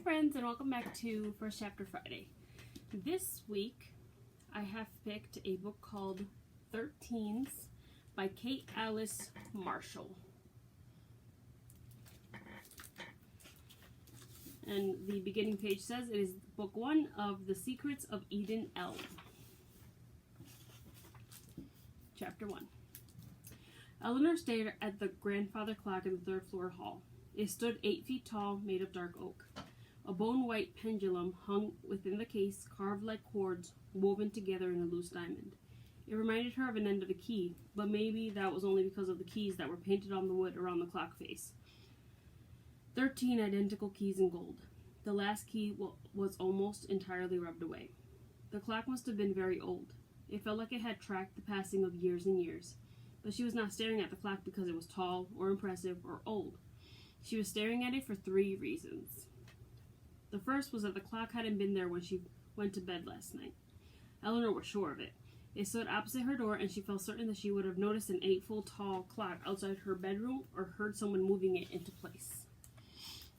friends, and welcome back to First Chapter Friday. This week I have picked a book called 13s by Kate Alice Marshall. And the beginning page says it is book 1 of The Secrets of Eden Eld. Chapter 1. Eleanor stared at the grandfather clock in the third floor hall. It stood 8 feet tall, made of dark oak. A bone-white pendulum hung within the case, carved like cords woven together in a loose diamond. It reminded her of an end of a key, but maybe that was only because of the keys that were painted on the wood around the clock face. 13 identical keys in gold. The last key was almost entirely rubbed away. The clock must have been very old. It felt like it had tracked the passing of years and years. But she was not staring at the clock because it was tall, or impressive, or old. She was staring at it for 3 reasons. The first was that the clock hadn't been there when she went to bed last night. Eleanor was sure of it. It stood opposite her door, and she felt certain that she would have noticed an 8-foot tall clock outside her bedroom or heard someone moving it into place.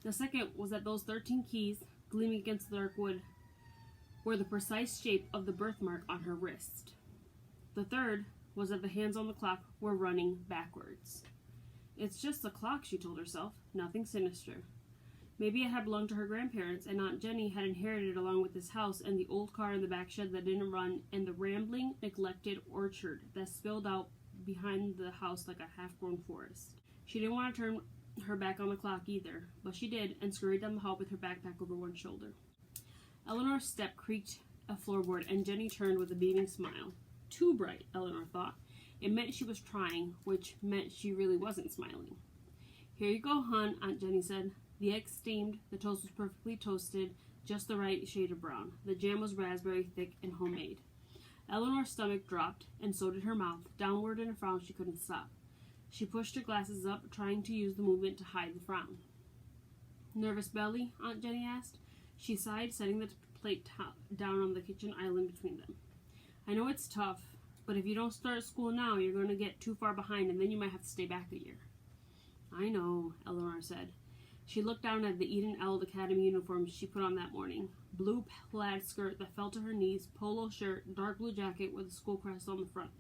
The second was that those 13 keys, gleaming against the dark wood, were the precise shape of the birthmark on her wrist. The third was that the hands on the clock were running backwards. It's just a clock, she told herself, nothing sinister. Maybe it had belonged to her grandparents, and Aunt Jenny had inherited it along with this house and the old car in the back shed that didn't run and the rambling, neglected orchard that spilled out behind the house like a half-grown forest. She didn't want to turn her back on the clock either, but she did and scurried down the hall with her backpack over one shoulder. Eleanor's step creaked a floorboard, and Jenny turned with a beaming smile. Too bright, Eleanor thought. It meant she was trying, which meant she really wasn't smiling. Here you go, hon, Aunt Jenny said. The eggs steamed, the toast was perfectly toasted, just the right shade of brown. The jam was raspberry, thick and homemade. Eleanor's stomach dropped, and so did her mouth, downward in a frown she couldn't stop. She pushed her glasses up, trying to use the movement to hide the frown. Nervous belly? Aunt Jenny asked. She sighed, setting the plate down on the kitchen island between them. I know it's tough, but if you don't start school now, you're going to get too far behind, and then you might have to stay back a year. I know, Eleanor said. She looked down at the Eden Eld Academy uniform she put on that morning. Blue plaid skirt that fell to her knees, polo shirt, dark blue jacket with a school crest on the front.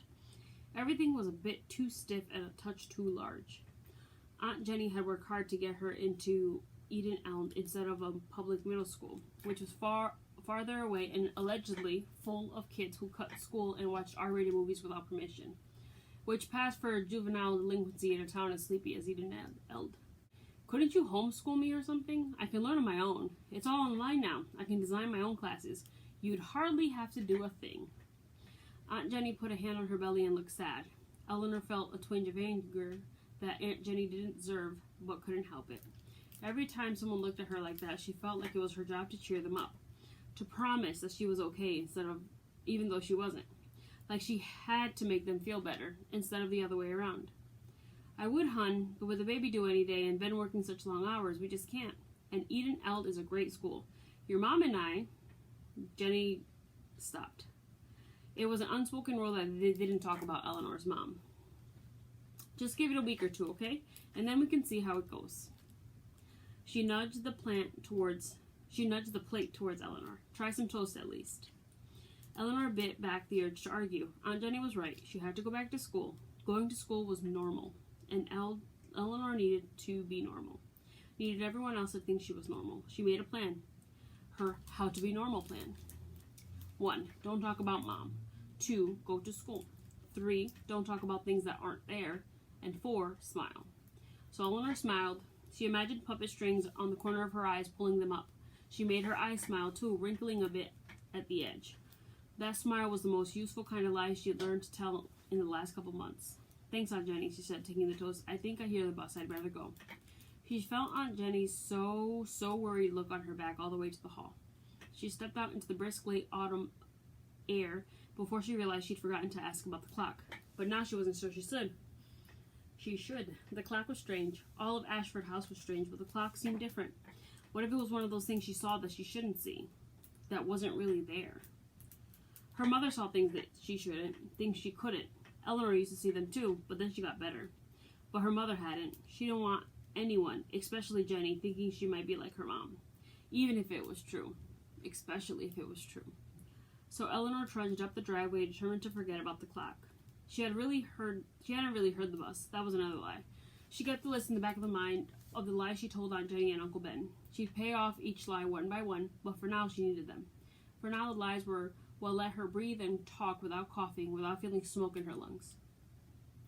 Everything was a bit too stiff and a touch too large. Aunt Jenny had worked hard to get her into Eden Eld instead of a public middle school, which was farther away and allegedly full of kids who cut school and watched R-rated movies without permission, which passed for juvenile delinquency in a town as sleepy as Eden Eld. Couldn't you homeschool me or something? I can learn on my own. It's all online now. I can design my own classes. You'd hardly have to do a thing. Aunt Jenny put a hand on her belly and looked sad. Eleanor felt a twinge of anger that Aunt Jenny didn't deserve, but couldn't help it. Every time someone looked at her like that, she felt like it was her job to cheer them up, to promise that she was okay instead of, even though she wasn't. Like she had to make them feel better, instead of the other way around. I would, hon, but with a baby due any day and Ben working such long hours, we just can't. And Eden Eld is a great school. Your mom and I... Jenny stopped. It was an unspoken rule that they didn't talk about Eleanor's mom. Just give it a week or two, okay? And then we can see how it goes. She nudged the plate towards Eleanor. Try some toast at least. Eleanor bit back the urge to argue. Aunt Jenny was right. She had to go back to school. Going to school was normal. And Eleanor needed to be normal. Needed everyone else to think she was normal. She made a plan. Her how to be normal plan. 1. Don't talk about mom. 2. Go to school. 3. Don't talk about things that aren't there. And 4. Smile. So Eleanor smiled. She imagined puppet strings on the corner of her eyes, pulling them up. She made her eyes smile too, wrinkling a bit at the edge. That smile was the most useful kind of lie she had learned to tell in the last couple months. Thanks, Aunt Jenny, she said, taking the toast. I think I hear the bus. I'd better go. She felt Aunt Jenny's so worried look on her back all the way to the hall. She stepped out into the brisk late autumn air before she realized she'd forgotten to ask about the clock. But now she wasn't sure she should. The clock was strange. All of Ashford House was strange, but the clock seemed different. What if it was one of those things she saw that she shouldn't see? That wasn't really there. Her mother saw things that she shouldn't, things she couldn't. Eleanor used to see them too, but then she got better. But her mother hadn't. She didn't want anyone, especially Jenny, thinking she might be like her mom. even if it was true, especially if it was true. So Eleanor trudged up the driveway, determined to forget about the clock. She hadn't really heard the bus. That was another lie. She kept the list in the back of the mind of the lies she told Aunt Jenny and Uncle Ben. She'd pay off each lie one by one, but for now she needed them. For now the lies were what let her breathe and talk without coughing, without feeling smoke in her lungs.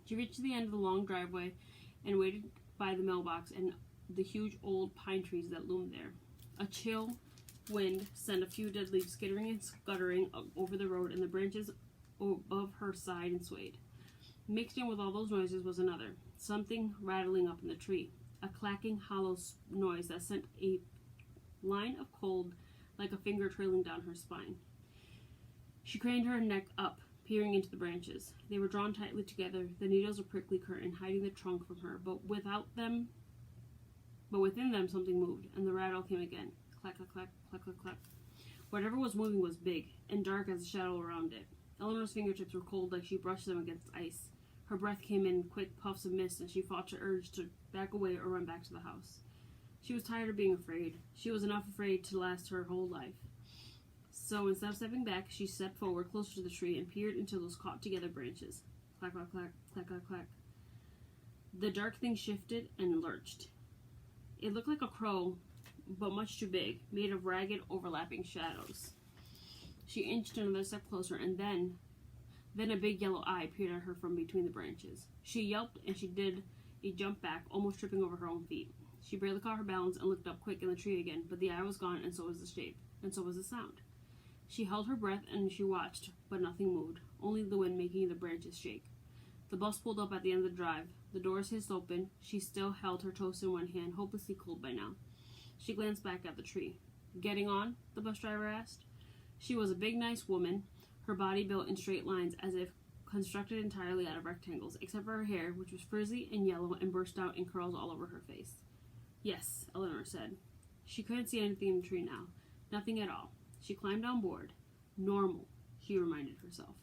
She reached the end of the long driveway and waited by the mailbox and the huge old pine trees that loomed there. A chill wind sent a few dead leaves skittering and scuttering over the road, and the branches above her sighed and swayed. Mixed in with all those noises was another, something rattling up in the tree, a clacking, hollow noise that sent a line of cold like a finger trailing down her spine. She craned her neck up, peering into the branches. They were drawn tightly together, the needles a prickly curtain hiding the trunk from her, but within them something moved, and the rattle came again. Clack, clack, clack, clack, clack, clack. Whatever was moving was big, and dark as the shadow around it. Eleanor's fingertips were cold like she brushed them against ice. Her breath came in quick puffs of mist, and she fought her urge to back away or run back to the house. She was tired of being afraid. She was enough afraid to last her whole life. So instead of stepping back, she stepped forward closer to the tree and peered into those caught-together branches. Clack, clack, clack, clack, clack, clack. The dark thing shifted and lurched. It looked like a crow, but much too big, made of ragged, overlapping shadows. She inched another step closer, and then a big yellow eye peered at her from between the branches. She yelped, and she did a jump back, almost tripping over her own feet. She barely caught her balance and looked up quick in the tree again, but the eye was gone, and so was the shape, and so was the sound. She held her breath, and she watched, but nothing moved, only the wind making the branches shake. The bus pulled up at the end of the drive. The doors hissed open. She still held her toast in one hand, hopelessly cold by now. She glanced back at the tree. "Getting on?" the bus driver asked. She was a big, nice woman, her body built in straight lines as if constructed entirely out of rectangles, except for her hair, which was frizzy and yellow and burst out in curls all over her face. "Yes," Eleanor said. She couldn't see anything in the tree now. Nothing at all. She climbed on board. Normal, she reminded herself.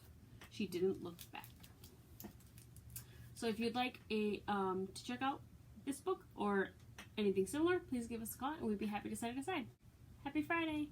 She didn't look back. So if you'd like to check out this book or anything similar, please give us a call and we'd be happy to set it aside. Happy Friday!